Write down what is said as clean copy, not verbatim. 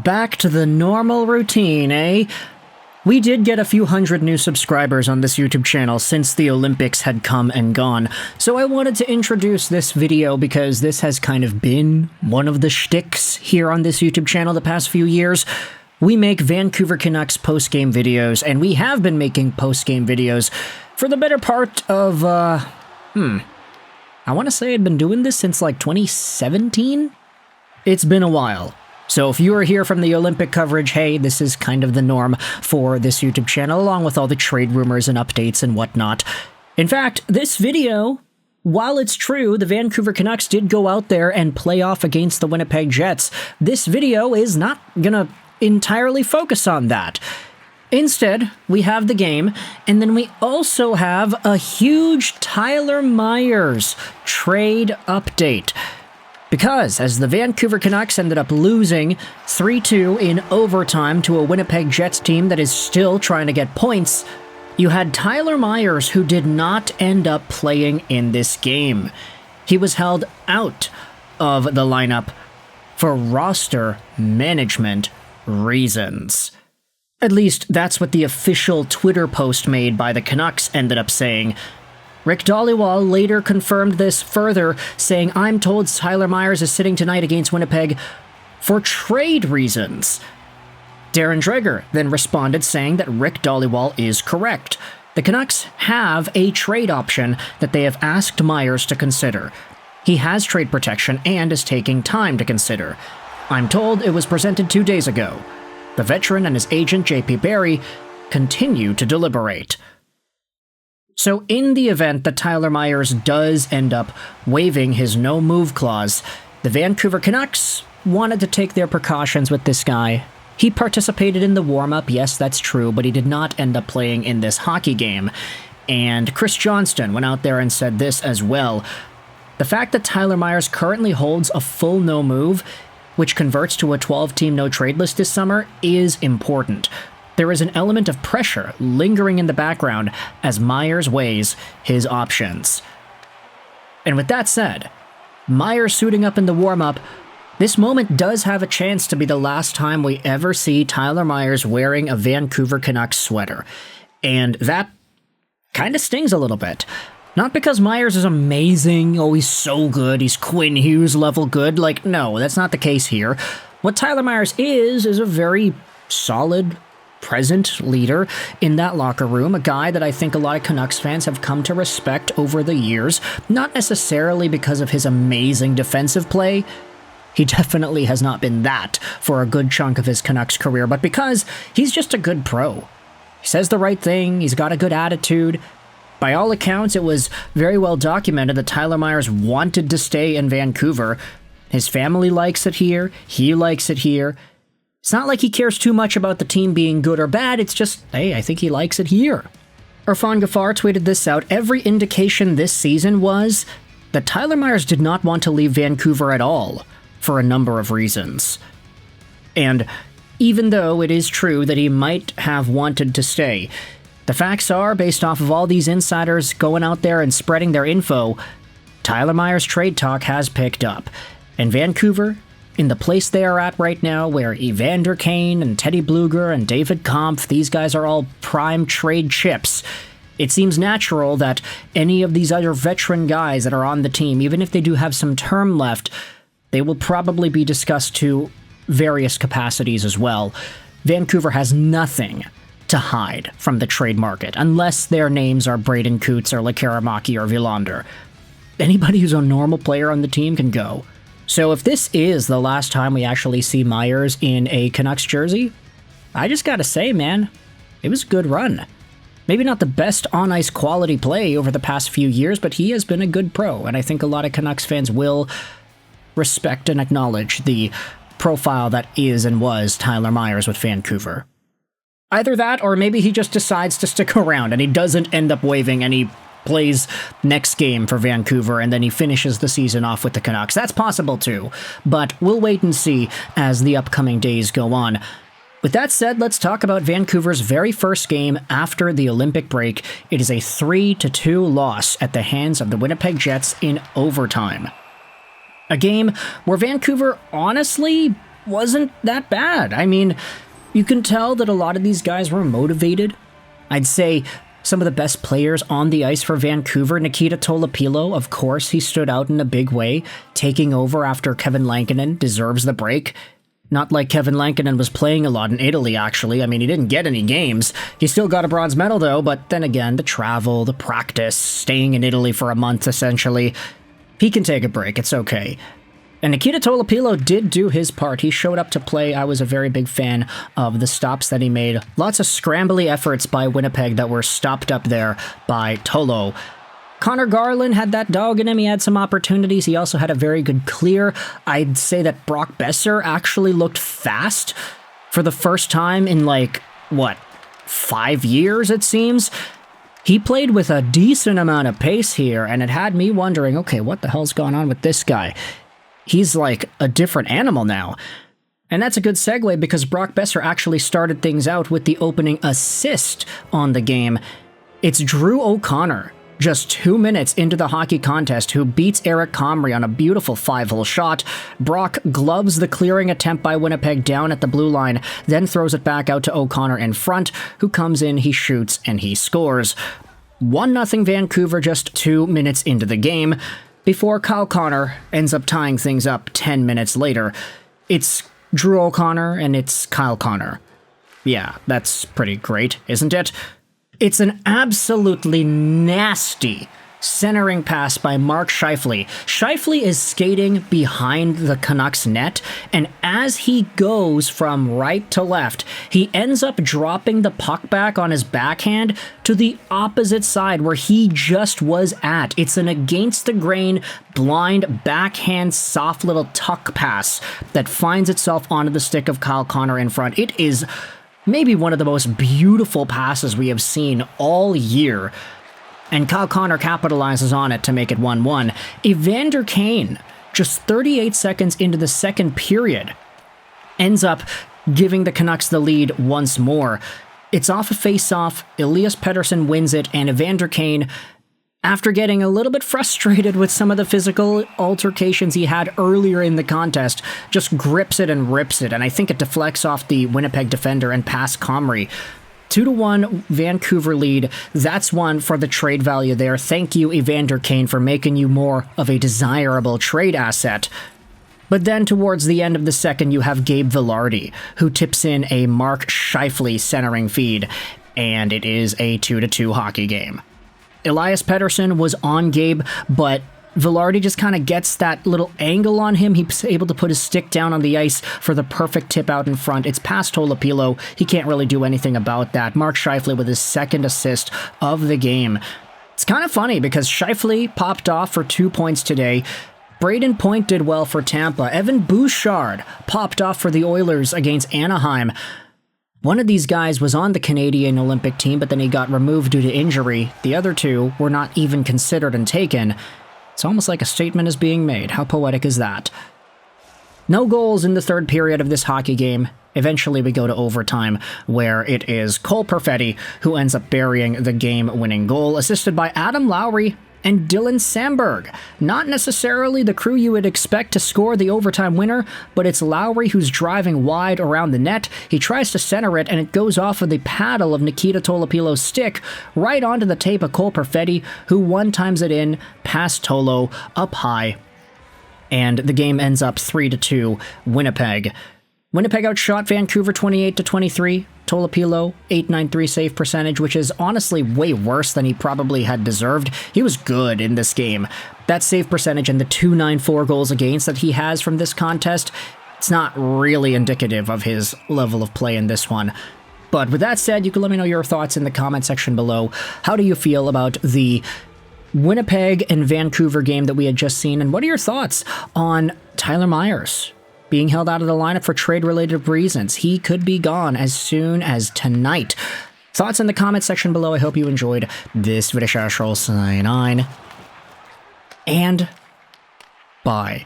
Back to the normal routine, eh? We did get a few hundred new subscribers on this YouTube channel since the Olympics had come and gone, so I wanted to introduce this video because this has kind of been one of the shticks here on this YouTube channel the past few years. We make Vancouver Canucks post-game videos, and we have been making post-game videos for the better part of, I want to say I'd been doing this since like 2017? It's been a while. So if you are here from the Olympic coverage, hey, this is kind of the norm for this YouTube channel, along with all the trade rumors and updates and whatnot. In fact, this video, while it's true the Vancouver Canucks did go out there and play off against the Winnipeg Jets, this video is not gonna entirely focus on that. Instead, we have the game, and then we also have a huge Tyler Myers trade update. Because as the Vancouver Canucks ended up losing 3-2 in overtime to a Winnipeg Jets team that is still trying to get points, you had Tyler Myers, who did not end up playing in this game. He was held out of the lineup for roster management reasons. At least that's what the official Twitter post made by the Canucks ended up saying. Rick Dhaliwal later confirmed this further, saying, "I'm told Tyler Myers is sitting tonight against Winnipeg for trade reasons." Darren Dreger then responded saying that Rick Dhaliwal is correct. The Canucks have a trade option that they have asked Myers to consider. He has trade protection and is taking time to consider. I'm told it was presented 2 days ago. The veteran and his agent, J.P. Barry, continue to deliberate. So in the event that Tyler Myers does end up waiving his no-move clause, the Vancouver Canucks wanted to take their precautions with this guy. He participated in the warm-up, yes, that's true, but he did not end up playing in this hockey game. And Chris Johnston went out there and said this as well. The fact that Tyler Myers currently holds a full no-move, which converts to a 12-team no-trade list this summer, is important. There is an element of pressure lingering in the background as Myers weighs his options. And with that said, Myers suiting up in the warm-up, this moment does have a chance to be the last time we ever see Tyler Myers wearing a Vancouver Canucks sweater. And that kind of stings a little bit. Not because Myers is amazing, oh he's so good, he's Quinn Hughes level good, like no, that's not the case here. What Tyler Myers is a very solid, present leader in that locker room, a guy that I think a lot of Canucks fans have come to respect over the years, not necessarily because of his amazing defensive play. He definitely has not been that for a good chunk of his Canucks career, but because he's just a good pro. He says the right thing, he's got a good attitude. By all accounts, it was very well documented that Tyler Myers wanted to stay in Vancouver. His family likes it here, he likes it here. It's not like he cares too much about the team being good or bad, it's just, hey, I think he likes it here. Irfan Ghaffar tweeted this out. Every indication this season was that Tyler Myers did not want to leave Vancouver at all, for a number of reasons. And even though it is true that he might have wanted to stay, the facts are, based off of all these insiders going out there and spreading their info, Tyler Myers' trade talk has picked up. And Vancouver, in the place they are at right now, where Evander Kane and Teddy Bluger and David Kampf, these guys are all prime trade chips, it seems natural that any of these other veteran guys that are on the team, even if they do have some term left, they will probably be discussed to various capacities as well. Vancouver has nothing to hide from the trade market, unless their names are Braden Coots or Lekaramaki or Vilander. Anybody who's a normal player on the team can go. So if this is the last time we actually see Myers in a Canucks jersey, I just gotta say, man, it was a good run. Maybe not the best on-ice quality play over the past few years, but he has been a good pro, and I think a lot of Canucks fans will respect and acknowledge the profile that is and was Tyler Myers with Vancouver. Either that, or maybe he just decides to stick around and he doesn't end up waiving and he plays next game for Vancouver and then he finishes the season off with the Canucks. That's possible too, but we'll wait and see as the upcoming days go on. With that said, let's talk about Vancouver's very first game after the Olympic break. It is a 3-2 loss at the hands of the Winnipeg Jets in overtime. A game where Vancouver honestly wasn't that bad. I mean, you can tell that a lot of these guys were motivated. I'd say some of the best players on the ice for Vancouver, Nikita Tolopilo, of course, he stood out in a big way, taking over after Kevin Lankinen deserves the break. Not like Kevin Lankinen was playing a lot in Italy, actually. I mean, he didn't get any games. He still got a bronze medal, though, but then again, the travel, the practice, staying in Italy for a month, essentially. He can take a break, it's okay. And Nikita Tolopilo did do his part. He showed up to play. I was a very big fan of the stops that he made. Lots of scrambly efforts by Winnipeg that were stopped up there by Tolo. Connor Garland had that dog in him. He had some opportunities. He also had a very good clear. I'd say that Brock Besser actually looked fast for the first time in, 5 years, it seems. He played with a decent amount of pace here, and it had me wondering, okay, what the hell's going on with this guy? He's like a different animal now. And that's a good segue because Brock Besser actually started things out with the opening assist on the game. It's Drew O'Connor, just 2 minutes into the hockey contest, who beats Eric Comrie on a beautiful 5-hole shot. Brock gloves the clearing attempt by Winnipeg down at the blue line, then throws it back out to O'Connor in front, who comes in, he shoots, and he scores. 1-0 Vancouver just 2 minutes into the game, before Kyle Connor ends up tying things up 10 minutes later. It's Drew O'Connor and it's Kyle Connor. Yeah, that's pretty great, isn't it? It's an absolutely nasty centering pass by Mark Scheifele. Scheifele is skating behind the Canucks net, and as he goes from right to left, he ends up dropping the puck back on his backhand to the opposite side where he just was at. It's an against-the-grain, blind, backhand, soft little tuck pass that finds itself onto the stick of Kyle Connor in front. It is maybe one of the most beautiful passes we have seen all year, and Kyle Connor capitalizes on it to make it 1-1. Evander Kane, just 38 seconds into the second period, ends up giving the Canucks the lead once more. It's off a face-off, Elias Pettersson wins it, and Evander Kane, after getting a little bit frustrated with some of the physical altercations he had earlier in the contest, just grips it and rips it, and I think it deflects off the Winnipeg defender and past Comrie. 2-1 Vancouver lead. That's one for the trade value there. Thank you, Evander Kane, for making you more of a desirable trade asset. But then towards the end of the second, you have Gabe Vilardi, who tips in a Mark Scheifele centering feed, and it is a 2-2 hockey game. Elias Pettersson was on Gabe, but Vilardi just kind of gets that little angle on him. He's able to put his stick down on the ice for the perfect tip out in front. It's past Tolopilo. He can't really do anything about that. Mark Scheifele with his second assist of the game. It's kind of funny because Scheifele popped off for 2 points today. Braden Point did well for Tampa. Evan Bouchard popped off for the Oilers against Anaheim. One of these guys was on the Canadian Olympic team, but then he got removed due to injury. The other two were not even considered and taken. It's almost like a statement is being made. How poetic is that? No goals in the third period of this hockey game. Eventually we go to overtime, where it is Cole Perfetti who ends up burying the game-winning goal, assisted by Adam Lowry and Dylan Samberg. Not necessarily the crew you would expect to score the overtime winner, but it's Lowry who's driving wide around the net. He tries to center it, and it goes off of the paddle of Nikita Tolopilo's stick right onto the tape of Cole Perfetti, who one-times it in past Tolo up high. And the game ends up 3-2 Winnipeg. Winnipeg outshot Vancouver 28-23. Tolopilo, 893 save percentage, which is honestly way worse than he probably had deserved. He was good in this game. That save percentage and the 294 goals against that he has from this contest, it's not really indicative of his level of play in this one. But with that said, you can let me know your thoughts in the comment section below. How do you feel about the Winnipeg and Vancouver game that we had just seen, and what are your thoughts on Tyler Myers being held out of the lineup for trade-related reasons? He could be gone as soon as tonight. Thoughts in the comment section below. I hope you enjoyed this video. Sign on, and bye.